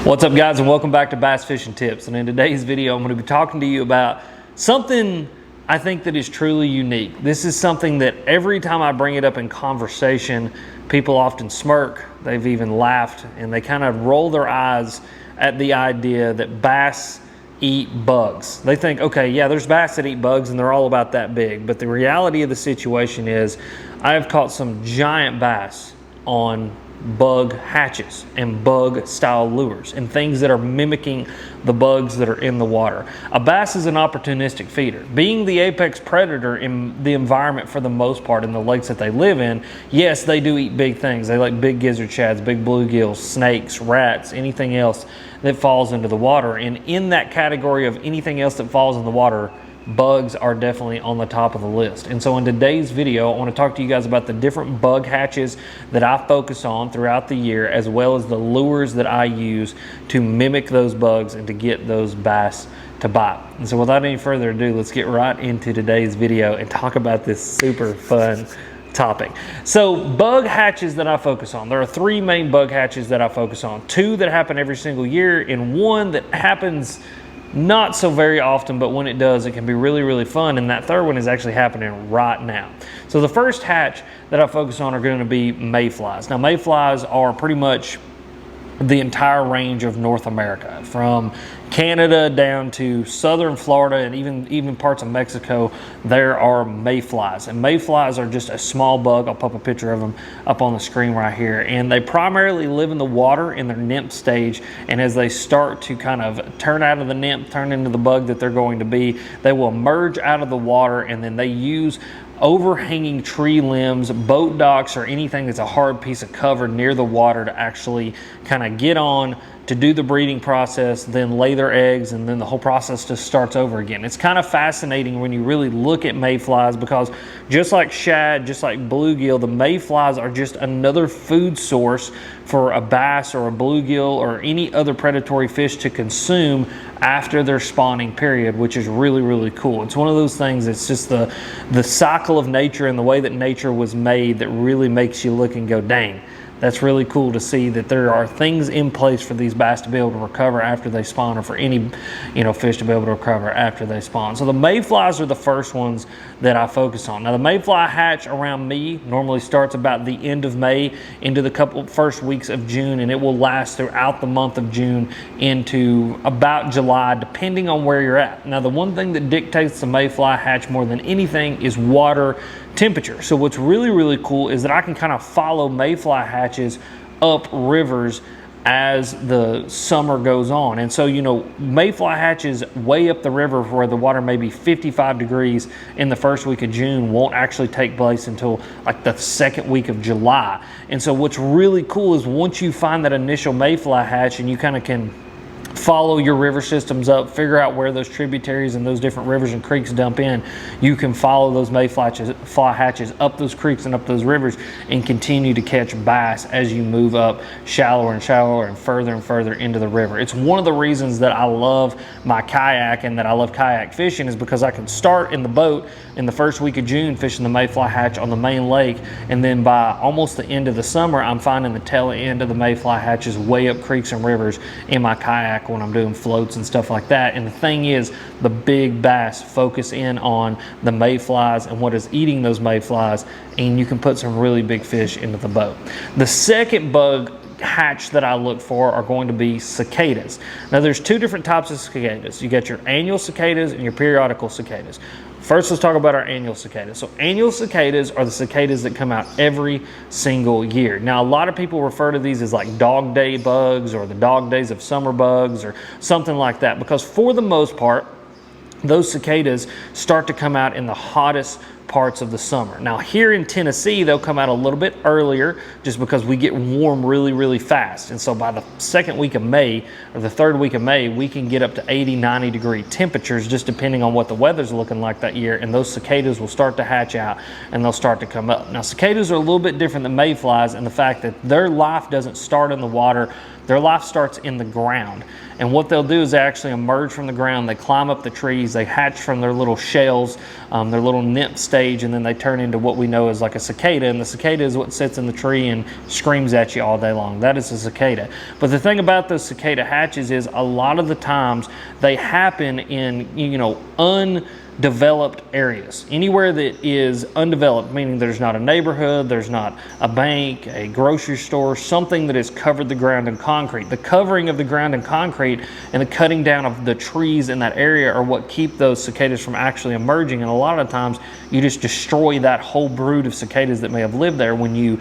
What's up, guys, and welcome back to Bass Fishing Tips. And in today's video, I'm going to be talking to you about something I think that is truly unique. This is something that every time I bring it up in conversation, people often smirk, they've even laughed, and they kind of roll their eyes at the idea that bass eat bugs. They think, okay, yeah, there's bass that eat bugs and they're all about that big. But the reality of the situation is I have caught some giant bass on bug hatches and bug style lures and things that are mimicking the bugs that are in the water. A bass is an opportunistic feeder. Being the apex predator in the environment for the most part in the lakes that they live in, yes, they do eat big things. They like big gizzard shads, big bluegills, snakes, rats, anything else that falls into the water. And in that category of anything else that falls in the water, bugs are definitely on the top of the list. And so in today's video, I want to talk to you guys about the different bug hatches that I focus on throughout the year, as well as the lures that I use to mimic those bugs and to get those bass to bite. And so without any further ado, let's get right into today's video and talk about this super fun topic. So bug hatches that I focus on, there are three main bug hatches that I focus on. Two that happen every single year and one that happens not so very often, but when it does, it can be really, really fun. And that third one is actually happening right now. So the first hatch that I focus on are going to be mayflies. Now, mayflies are pretty much the entire range of North America, from Canada down to southern Florida and even parts of Mexico. There are mayflies, and mayflies are just a small bug. I'll pop a picture of them up on the screen right here, and they primarily live in the water in their nymph stage, and as they start to kind of turn out of the nymph, turn into the bug that they're going to be, they will emerge out of the water, and then they use overhanging tree limbs, boat docks, or anything that's a hard piece of cover near the water to actually kind of get on to do the breeding process, then lay their eggs, and then the whole process just starts over again. It's kind of fascinating when you really look at mayflies, because just like shad, just like bluegill, the mayflies are just another food source for a bass or a bluegill or any other predatory fish to consume after their spawning period, which is really, really cool. It's one of those things, it's just the cycle of nature and the way that nature was made that really makes you look and go, dang, that's really cool to see that there are things in place for these bass to be able to recover after they spawn, or for any fish to be able to recover after they spawn. So the mayflies are the first ones that I focus on. Now the mayfly hatch around me normally starts about the end of May into the first weeks of June, and it will last throughout the month of June into about July, depending on where you're at. Now the one thing that dictates the mayfly hatch more than anything is water temperature. So what's really, really cool is that I can kind of follow mayfly hatches up rivers as the summer goes on. And so, mayfly hatches way up the river where the water may be 55 degrees in the first week of June won't actually take place until like the second week of July. And so what's really cool is once you find that initial mayfly hatch and you kind of can follow your river systems up, figure out where those tributaries and those different rivers and creeks dump in, you can follow those mayfly hatches up those creeks and up those rivers and continue to catch bass as you move up shallower and shallower and further into the river. It's one of the reasons that I love my kayak and that I love kayak fishing, is because I can start in the boat in the first week of June fishing the mayfly hatch on the main lake, and then by almost the end of the summer I'm finding the tail end of the mayfly hatches way up creeks and rivers in my kayak when I'm doing floats and stuff like that. And the thing is, the big bass focus in on the mayflies and what is eating those mayflies, and you can put some really big fish into the boat. The second bug hatch that I look for are going to be cicadas. Now there's two different types of cicadas. You got your annual cicadas and your periodical cicadas. First, let's talk about our annual cicadas. So annual cicadas are the cicadas that come out every single year. Now, a lot of people refer to these as like dog day bugs or the dog days of summer bugs or something like that, because for the most part, those cicadas start to come out in the hottest parts of the summer. Now here in Tennessee, they'll come out a little bit earlier just because we get warm really, really fast. And so by the second week of May or the third week of May, we can get up to 80, 90 degree temperatures just depending on what the weather's looking like that year. And those cicadas will start to hatch out and they'll start to come up. Now cicadas are a little bit different than mayflies in the fact that their life doesn't start in the water. Their life starts in the ground. And what they'll do is they actually emerge from the ground, they climb up the trees, they hatch from their little shells, their little nymph stage, stage, and then they turn into what we know as like a cicada, and the cicada is what sits in the tree and screams at you all day long. That is a cicada. But the thing about those cicada hatches is a lot of the times they happen in, undeveloped areas. Anywhere that is undeveloped, meaning there's not a neighborhood, there's not a bank, a grocery store, something that has covered the ground in concrete. The covering of the ground in concrete and the cutting down of the trees in that area are what keep those cicadas from actually emerging. And a lot of times you just destroy that whole brood of cicadas that may have lived there when you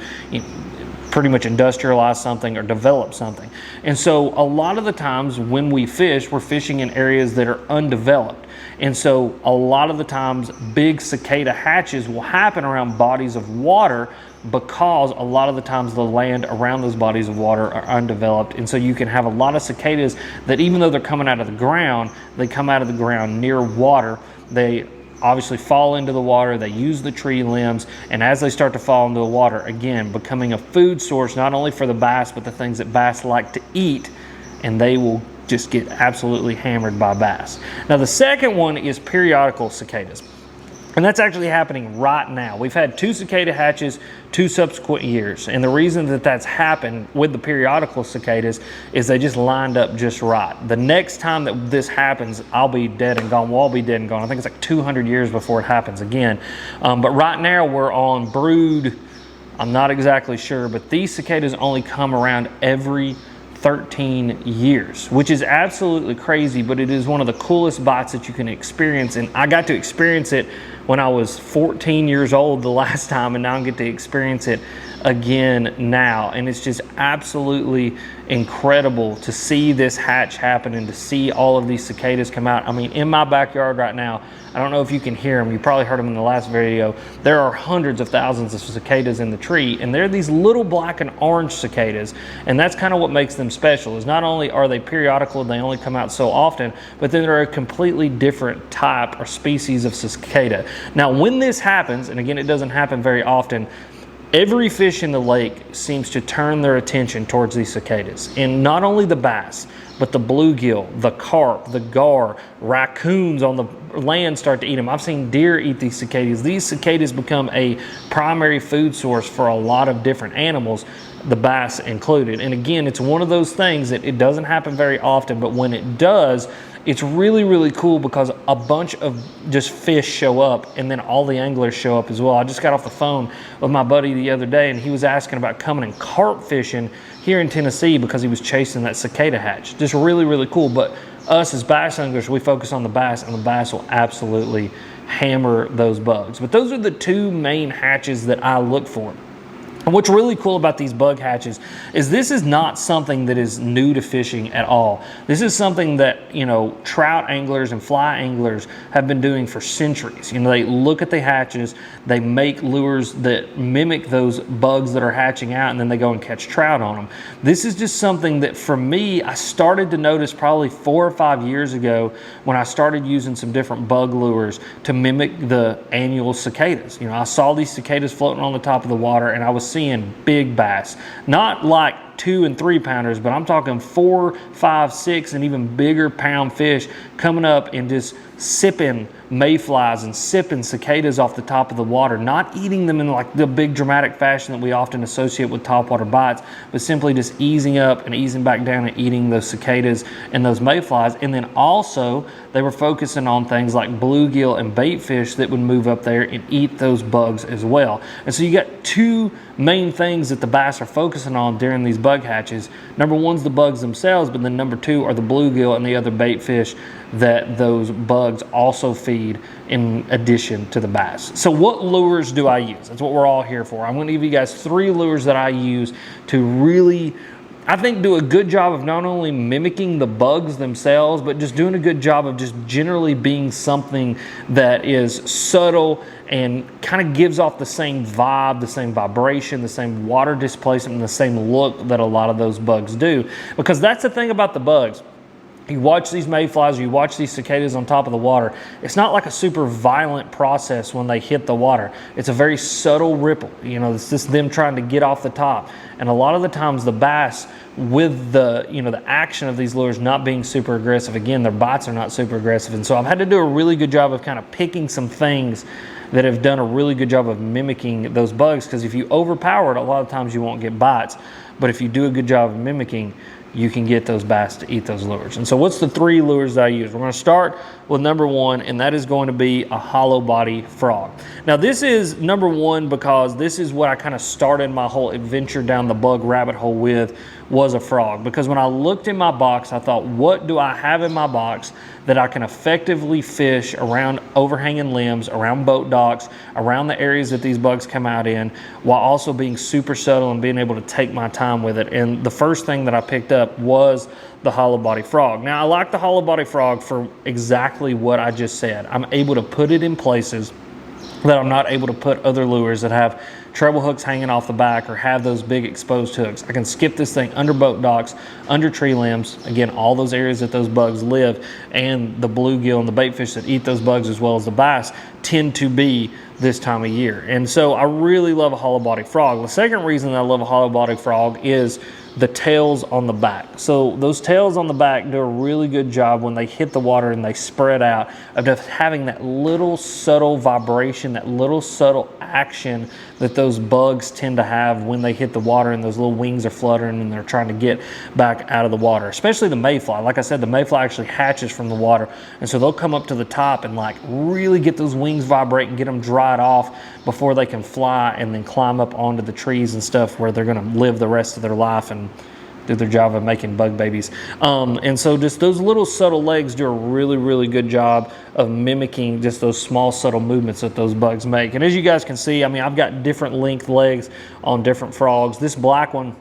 pretty much industrialize something or develop something. And so a lot of the times when we fish, we're fishing in areas that are undeveloped. And so a lot of the times big cicada hatches will happen around bodies of water, because a lot of the times the land around those bodies of water are undeveloped. And so you can have a lot of cicadas that, even though they're coming out of the ground, they come out of the ground near water. They obviously fall into the water, they use the tree limbs, and as they start to fall into the water, again, becoming a food source not only for the bass, but the things that bass like to eat, and they will just get absolutely hammered by bass. Now the second one is periodical cicadas. And that's actually happening right now. We've had 2 cicada hatches 2 subsequent years. And the reason that that's happened with the periodical cicadas is they just lined up just right. The next time that this happens, I'll be dead and gone. We'll all be dead and gone. I think it's like 200 years before it happens again. But right now we're on brood, I'm not exactly sure, but these cicadas only come around every 13 years, which is absolutely crazy, but it is one of the coolest bites that you can experience. And I got to experience it when I was 14 years old the last time, and now I get to experience it again now. And it's just absolutely incredible to see this hatch happen and to see all of these cicadas come out. I mean, in my backyard right now, I don't know if you can hear them. You probably heard them in the last video. There are hundreds of thousands of cicadas in the tree, and they're these little black and orange cicadas. And that's kind of what makes them special, is not only are they periodical, they only come out so often, but then they're a completely different type or species of cicada. Now, when this happens, and again, it doesn't happen very often, every fish in the lake seems to turn their attention towards these cicadas. And not only the bass, but the bluegill, the carp, the gar, raccoons on the land start to eat them. I've seen deer eat these cicadas. These cicadas become a primary food source for a lot of different animals, the bass included. And again, it's one of those things that it doesn't happen very often, but when it does, it's really, really cool because a bunch of just fish show up, and then all the anglers show up as well. I just got off the phone with my buddy the other day, and he was asking about coming and carp fishing here in Tennessee because he was chasing that cicada hatch. Just really, really cool. But us as bass anglers, we focus on the bass, and the bass will absolutely hammer those bugs. But those are the 2 main hatches that I look for. And what's really cool about these bug hatches is this is not something that is new to fishing at all. This is something that, trout anglers and fly anglers have been doing for centuries. They look at the hatches, they make lures that mimic those bugs that are hatching out, and then they go and catch trout on them. This is just something that, for me, I started to notice probably 4 or 5 years ago when I started using some different bug lures to mimic the annual cicadas. I saw these cicadas floating on the top of the water, and I was seeing big bass, not like 2 and 3 pounders, but I'm talking 4, 5, 6, and even bigger pound fish coming up and just sipping mayflies and sipping cicadas off the top of the water, not eating them in like the big dramatic fashion that we often associate with topwater bites, but simply just easing up and easing back down and eating those cicadas and those mayflies. And then also they were focusing on things like bluegill and bait fish that would move up there and eat those bugs as well. And so you got 2 main things that the bass are focusing on during these bug hatches. Number 1's the bugs themselves, but then number 2 are the bluegill and the other bait fish that those bugs also feed in addition to the bass. So what lures do I use? That's what we're all here for. I'm going to give you guys 3 lures that I use to really, I think, do a good job of not only mimicking the bugs themselves, but just doing a good job of just generally being something that is subtle and kind of gives off the same vibe, the same vibration, the same water displacement, and the same look that a lot of those bugs do. Because that's the thing about the bugs. You watch these mayflies, you watch these cicadas on top of the water. It's not like a super violent process when they hit the water. It's a very subtle ripple. It's just them trying to get off the top. And a lot of the times the bass, with the the action of these lures not being super aggressive, again, their bites are not super aggressive. And so I've had to do a really good job of kind of picking some things that have done a really good job of mimicking those bugs, because if you overpower it, a lot of times you won't get bites. But if you do a good job of mimicking, you can get those bass to eat those lures. And so what's the 3 lures that I use? We're going to start with number 1, and that is going to be a hollow body frog. Now this is number 1 because this is what I kind of started my whole adventure down the bug rabbit hole with, was a frog. Because when I looked in my box, I thought, what do I have in my box that I can effectively fish around overhanging limbs, around boat docks, around the areas that these bugs come out in, while also being super subtle and being able to take my time with it. And the first thing that I picked up was the hollow body frog. Now I like the hollow body frog for exactly what I just said. I'm able to put it in places that I'm not able to put other lures that have treble hooks hanging off the back or have those big exposed hooks. I can skip this thing under boat docks, under tree limbs, again, all those areas that those bugs live, and the bluegill and the baitfish that eat those bugs as well as the bass tend to be this time of year. And so I really love a hollow body frog. The second reason that I love a hollow body frog is the tails on the back. So those tails on the back do a really good job when they hit the water and they spread out of just having that little subtle vibration, that little subtle action that those bugs tend to have when they hit the water and those little wings are fluttering and they're trying to get back out of the water. Especially the mayfly. Like I said, the mayfly actually hatches from the water, and so they'll come up to the top and like really get those wings vibrate and get them dried off before they can fly and then climb up onto the trees and stuff where they're going to live the rest of their life and do their job of making bug babies. And so just those little subtle legs do a really, really good job of mimicking just those small subtle movements that those bugs make. And as you guys can see, I mean, I've got different length legs on different frogs. This black one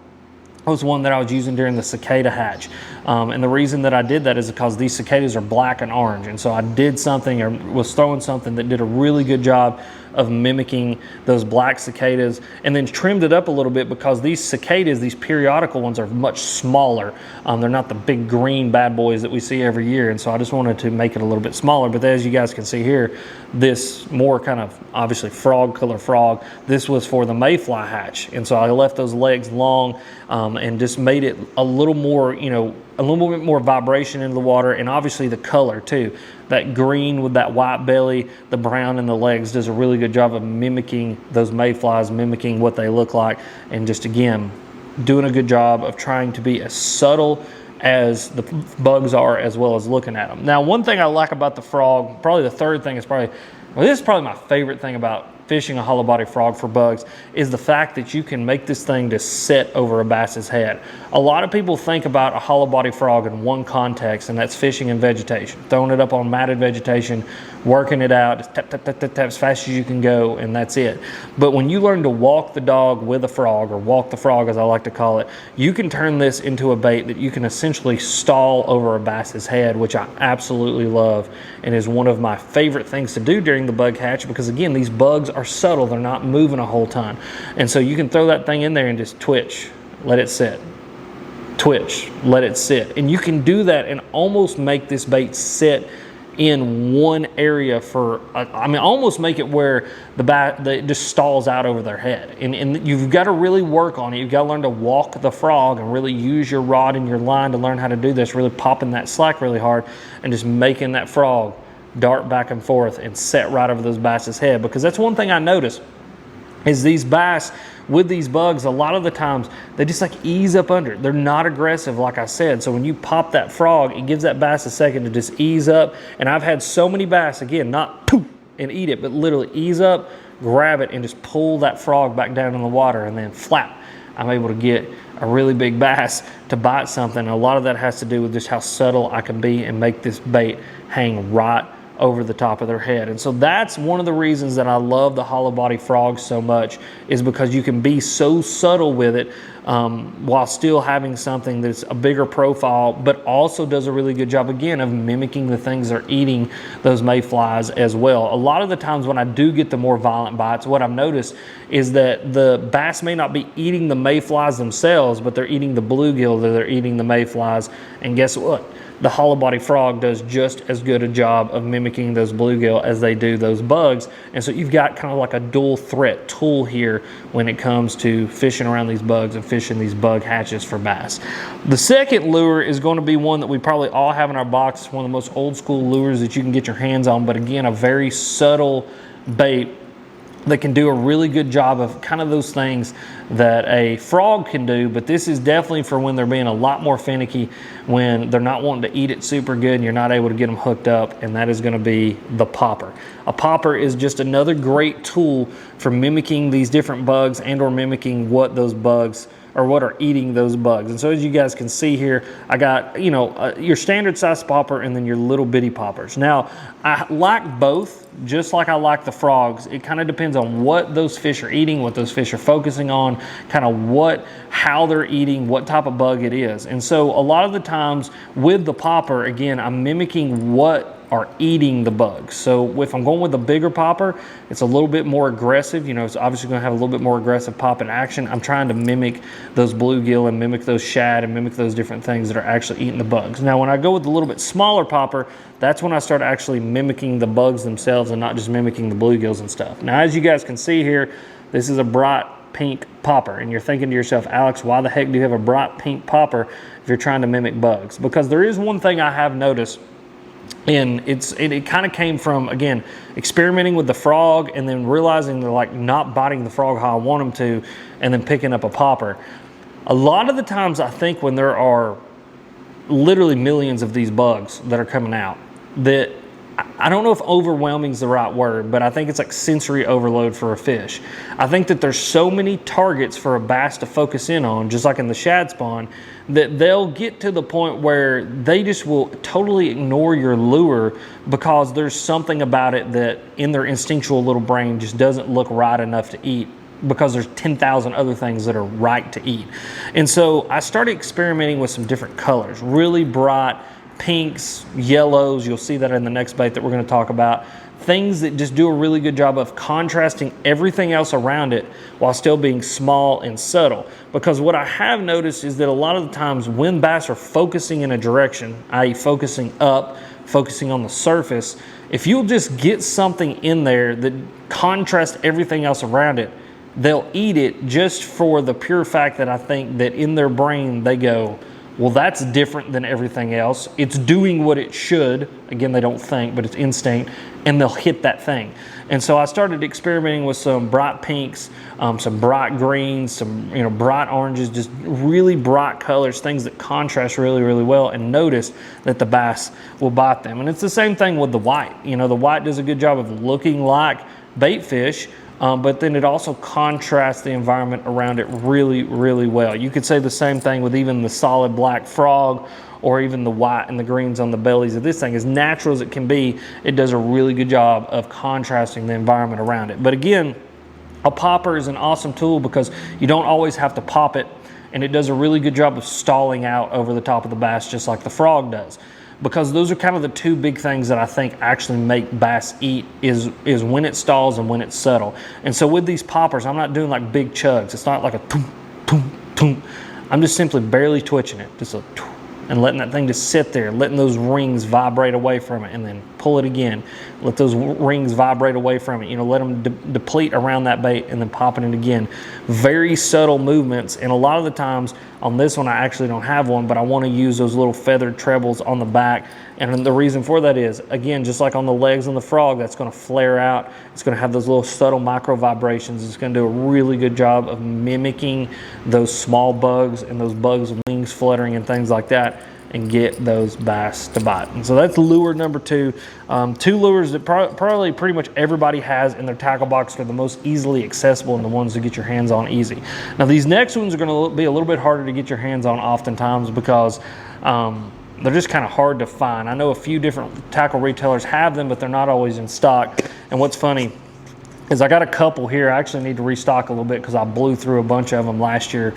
was one that I was using during the cicada hatch. And the reason that I did that is because these cicadas are black and orange. And so I did something, or was throwing something that did a really good job of mimicking those black cicadas, and then trimmed it up a little bit because these cicadas, these periodical ones, are much smaller. They're not the big green bad boys that we see every year. And so I just wanted to make it a little bit smaller. But as you guys can see here, this more kind of obviously frog color frog, this was for the mayfly hatch. And so I left those legs long and just made it a little more, you know, a little bit more vibration into the water, and obviously the color too. That green with that white belly, the brown in the legs does a really good job of mimicking those mayflies, mimicking what they look like, and just again, doing a good job of trying to be as subtle as the bugs are as well as looking at them. Now, one thing I like about the frog, probably the third thing is probably, well, this is probably my favorite thing about fishing a hollow body frog for bugs, is the fact that you can make this thing just sit over a bass's head. A lot of people think about a hollow body frog in one context, and that's fishing in vegetation, throwing it up on matted vegetation, working it out, just tap, tap, tap, tap, tap as fast as you can go, and that's it. But when you learn to walk the dog with a frog, or walk the frog as I like to call it, you can turn this into a bait that you can essentially stall over a bass's head, which I absolutely love and is one of my favorite things to do during the bug hatch, because again, these bugs are subtle, they're not moving a whole ton. And so you can throw that thing in there and just twitch, let it sit. Twitch, let it sit. And you can do that and almost make this bait sit in one area for, I mean, almost make it where it just stalls out over their head. And you've got to really work on it. You've got to learn to walk the frog and really use your rod and your line to learn how to do this, really popping that slack really hard and just making that frog dart back and forth and set right over those bass's head. Because that's one thing I noticed is these bass with these bugs, a lot of the times they just like ease up under it. They're not aggressive, like I said. So when you pop that frog, it gives that bass a second to just ease up. And I've had so many bass, again, not poof and eat it, but literally ease up, grab it, and just pull that frog back down in the water, and then flap, I'm able to get a really big bass to bite something. And a lot of that has to do with just how subtle I can be and make this bait hang right over the top of their head. And so that's one of the reasons that I love the hollow body frog so much, is because you can be so subtle with it while still having something that's a bigger profile, but also does a really good job, again, of mimicking the things they're eating, those mayflies as well. A lot of the times when I do get the more violent bites, what I've noticed is that the bass may not be eating the mayflies themselves, but they're eating the bluegill, they're eating the mayflies. And guess what? The hollow body frog does just as good a job of mimicking those bluegill as they do those bugs. And so you've got kind of like a dual threat tool here when it comes to fishing around these bugs and fishing these bug hatches for bass. The second lure is going to be one that we probably all have in our box. It's one of the most old school lures that you can get your hands on, but again, a very subtle bait that can do a really good job of kind of those things that a frog can do, but this is definitely for when they're being a lot more finicky, when they're not wanting to eat it super good and you're not able to get them hooked up, and that is going to be the popper. A popper is just another great tool for mimicking these different bugs and or mimicking what those bugs or what are eating those bugs. And so as you guys can see here, I got, you know, your standard size popper and then your little bitty poppers. Now, I like both, just like I like the frogs. It kind of depends on what those fish are eating, what those fish are focusing on, kind of how they're eating, what type of bug it is. And so a lot of the times with the popper, again, I'm mimicking what are eating the bugs. So if I'm going with a bigger popper, it's a little bit more aggressive. You know, it's obviously going to have a little bit more aggressive pop in action. I'm trying to mimic those bluegill and mimic those shad and mimic those different things that are actually eating the bugs. Now, when I go with a little bit smaller popper, that's when I start actually mimicking the bugs themselves and not just mimicking the bluegills and stuff. Now, as you guys can see here, this is a bright pink popper, and you're thinking to yourself, Alex, why the heck do you have a bright pink popper if you're trying to mimic bugs? Because there is one thing I have noticed, and it kind of came from, again, experimenting with the frog and then realizing they're like not biting the frog how I want them to, and then picking up a popper. A lot of the times I think when there are literally millions of these bugs that are coming out, that I don't know if overwhelming is the right word, but I think it's like sensory overload for a fish. I think that there's so many targets for a bass to focus in on, just like in the shad spawn, that they'll get to the point where they just will totally ignore your lure because there's something about it that in their instinctual little brain just doesn't look right enough to eat, because there's 10,000 other things that are right to eat. And so I started experimenting with some different colors, really bright pinks, yellows. You'll see that in the next bait that we're going to talk about. Things that just do a really good job of contrasting everything else around it while still being small and subtle. Because what I have noticed is that a lot of the times when bass are focusing in a direction, i.e. focusing up, focusing on the surface, if you'll just get something in there that contrasts everything else around it, they'll eat it just for the pure fact that I think that in their brain they go, well, that's different than everything else. It's doing what it should. Again, they don't think, but it's instinct, and they'll hit that thing. And so I started experimenting with some bright pinks, some bright greens, some bright oranges, just really bright colors, things that contrast really, really well, and notice that the bass will bite them. And it's the same thing with the white. You know, the white does a good job of looking like bait fish, but then it also contrasts the environment around it really, really well. You could say the same thing with even the solid black frog, or even the white and the greens on the bellies of this thing. As natural as it can be, it does a really good job of contrasting the environment around it. But again, a popper is an awesome tool because you don't always have to pop it, and it does a really good job of stalling out over the top of the bass, just like the frog does. Because those are kind of the two big things that I think actually make bass eat is when it stalls and when it's subtle. And so with these poppers, I'm not doing like big chugs. It's not like a toom, toom, toom. I'm just simply barely twitching it, just a toom, and letting that thing just sit there, letting those rings vibrate away from it, and then pull it again. Let those rings vibrate away from it. Let them deplete around that bait, and then popping it again. Very subtle movements, and a lot of the times on this one I actually don't have one, but I want to use those little feathered trebles on the back. And the reason for that is, again, just like on the legs on the frog, that's going to flare out. It's going to have those little subtle micro vibrations. It's going to do a really good job of mimicking those small bugs and those bugs' wings fluttering and things like that, and get those bass to bite. And so that's lure number two. Two lures that probably pretty much everybody has in their tackle box. They're the most easily accessible and the ones to get your hands on easy. Now these next ones are going to be a little bit harder to get your hands on oftentimes because they're just kind of hard to find. I know a few different tackle retailers have them, but they're not always in stock. And what's funny is I got a couple here. I actually need to restock a little bit because I blew through a bunch of them last year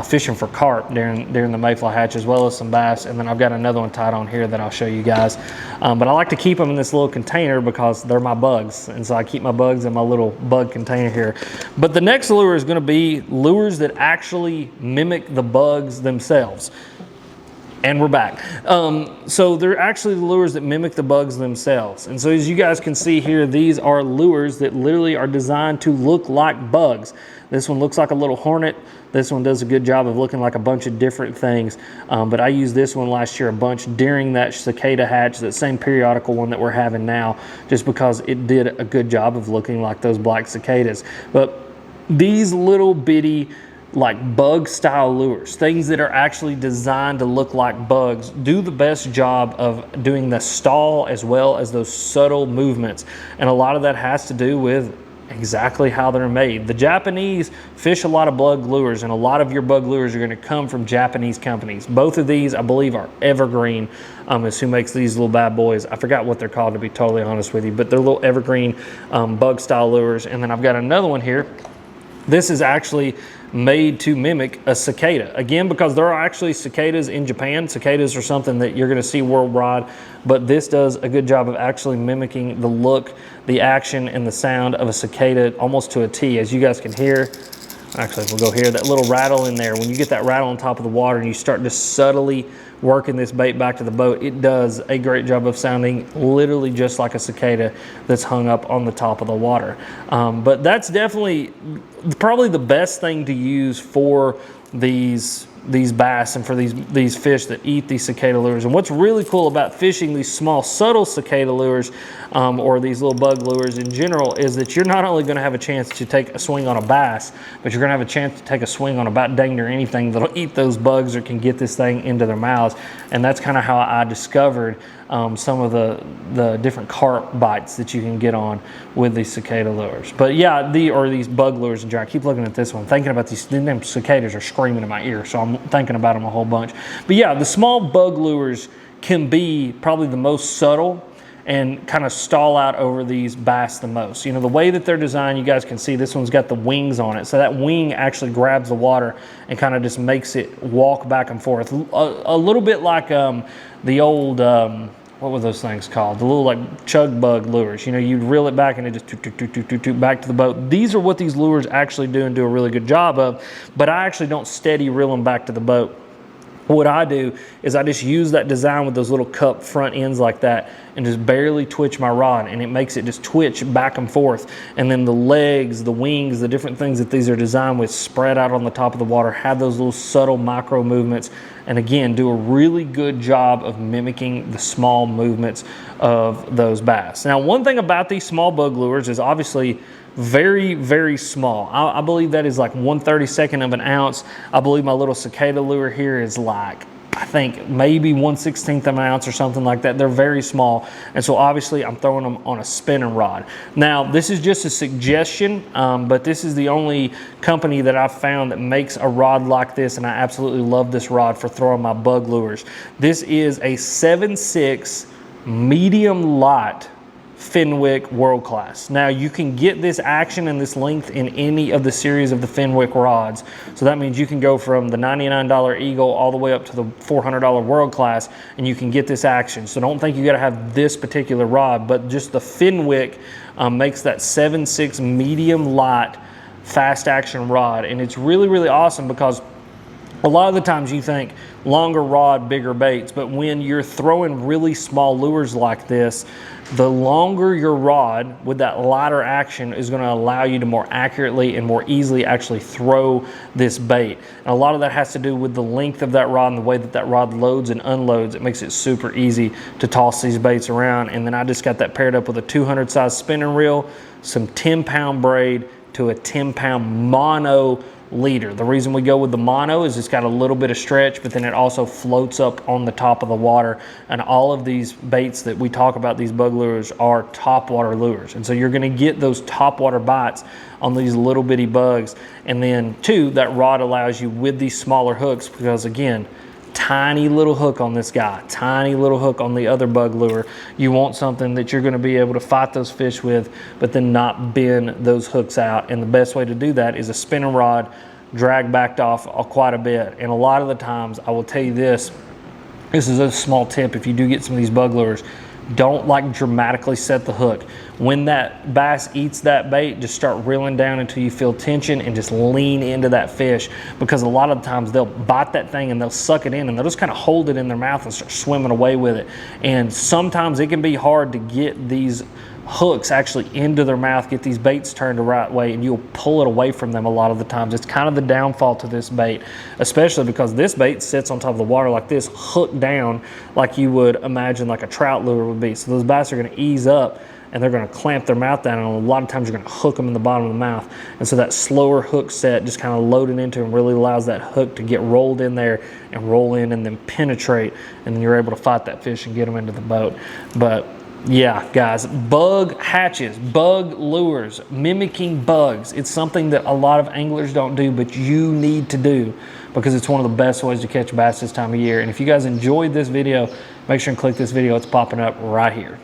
fishing for carp during the Mayfly hatch, as well as some bass. And then I've got another one tied on here that I'll show you guys. But I like to keep them in this little container because they're my bugs. And so I keep my bugs in my little bug container here. But the next lure is going to be lures that actually mimic the bugs themselves. And we're back. So they're actually the lures that mimic the bugs themselves. And so as you guys can see here, these are lures that literally are designed to look like bugs. This one looks like a little hornet. This one does a good job of looking like a bunch of different things. But I used this one last year a bunch during that cicada hatch, that same periodical one that we're having now, just because it did a good job of looking like those black cicadas. But these little bitty, like bug style lures, things that are actually designed to look like bugs, do the best job of doing the stall as well as those subtle movements. And a lot of that has to do with exactly how they're made. The Japanese fish a lot of bug lures, and a lot of your bug lures are going to come from Japanese companies. Both of these, I believe, are Evergreen, is who makes these little bad boys. I forgot what they're called, to be totally honest with you, but they're little Evergreen bug style lures. And then I've got another one here. This is actually made to mimic a cicada. Again, because there are actually cicadas in Japan. Cicadas are something that you're going to see worldwide, but this does a good job of actually mimicking the look, the action, and the sound of a cicada almost to a T. As you guys can hear, actually we'll go here, that little rattle in there. When you get that rattle on top of the water and you start to subtly working this bait back to the boat, it does a great job of sounding literally just like a cicada that's hung up on the top of the water. But that's definitely probably the best thing to use for these bass and for these fish that eat these cicada lures. And what's really cool about fishing these small subtle cicada lures or these little bug lures in general is that you're not only going to have a chance to take a swing on a bass, but you're going to have a chance to take a swing on about dang near anything that'll eat those bugs or can get this thing into their mouths. And that's kind of how I discovered some of the different carp bites that you can get on with these cicada lures. But yeah, these bug lures in general. I keep looking at this one, thinking about these damn cicadas are screaming in my ear, so I'm thinking about them a whole bunch. But yeah, the small bug lures can be probably the most subtle and kind of stall out over these bass the most. You know, the way that they're designed, you guys can see this one's got the wings on it. So that wing actually grabs the water and kind of just makes it walk back and forth. A little bit like the old, what were those things called? The little like chug bug lures. You know, you'd reel it back and it just toot back to the boat. These are what these lures actually do and do a really good job of, but I actually don't steady reel them back to the boat. What I do is I just use that design with those little cup front ends like that and just barely twitch my rod, and it makes it just twitch back and forth. And then the legs, the wings, the different things that these are designed with spread out on the top of the water, have those little subtle micro movements, and again, do a really good job of mimicking the small movements of those bass. Now, one thing about these small bug lures is obviously very, very small. I believe that is like 1/32 of an ounce. I believe my little cicada lure here is like, I think maybe 1/16 of an ounce or something like that. They're very small. And so obviously I'm throwing them on a spinning rod. Now, this is just a suggestion, but this is the only company that I've found that makes a rod like this. And I absolutely love this rod for throwing my bug lures. This is a 7/6 medium light Fenwick World Class. Now, you can get this action and this length in any of the series of the Fenwick rods. So that means you can go from the $99 Eagle all the way up to the $400 World Class, and you can get this action. So don't think you got to have this particular rod, but just the Fenwick makes that 7/6 medium light fast action rod. And it's really, really awesome because a lot of the times you think longer rod, bigger baits, but when you're throwing really small lures like this, the longer your rod with that lighter action is going to allow you to more accurately and more easily actually throw this bait. And a lot of that has to do with the length of that rod and the way that that rod loads and unloads. It makes it super easy to toss these baits around. And then I just got that paired up with a 200 size spinning reel, some 10-pound braid to a 10-pound mono leader. The reason we go with the mono is it's got a little bit of stretch, but then it also floats up on the top of the water. And all of these baits that we talk about, these bug lures, are topwater lures. And so you're going to get those topwater bites on these little bitty bugs. And then two, that rod allows you with these smaller hooks, because again, tiny little hook on this guy, tiny little hook on the other bug lure. You want something that you're going to be able to fight those fish with, but then not bend those hooks out. And the best way to do that is a spinning rod, drag backed off quite a bit. And a lot of the times, I will tell you this is a small tip if you do get some of these bug lures, Don't like dramatically set the hook. When that bass eats that bait, just start reeling down until you feel tension and just lean into that fish, because a lot of times they'll bite that thing and they'll suck it in and they'll just kind of hold it in their mouth and start swimming away with it. And sometimes it can be hard to get these hooks actually into their mouth, get these baits turned the right way, and you'll pull it away from them a lot of the times. It's kind of the downfall to this bait, especially because this bait sits on top of the water like this, hooked down like you would imagine like a trout lure would be. So those bass are going to ease up and they're going to clamp their mouth down, and a lot of times you're going to hook them in the bottom of the mouth. And so that slower hook set just kind of loading into them really allows that hook to get rolled in there and roll in and then penetrate, and then you're able to fight that fish and get them into the boat. But yeah, guys, bug hatches, bug lures, mimicking bugs. It's something that a lot of anglers don't do, but you need to do, because it's one of the best ways to catch bass this time of year. And if you guys enjoyed this video, make sure and click this video. It's popping up right here.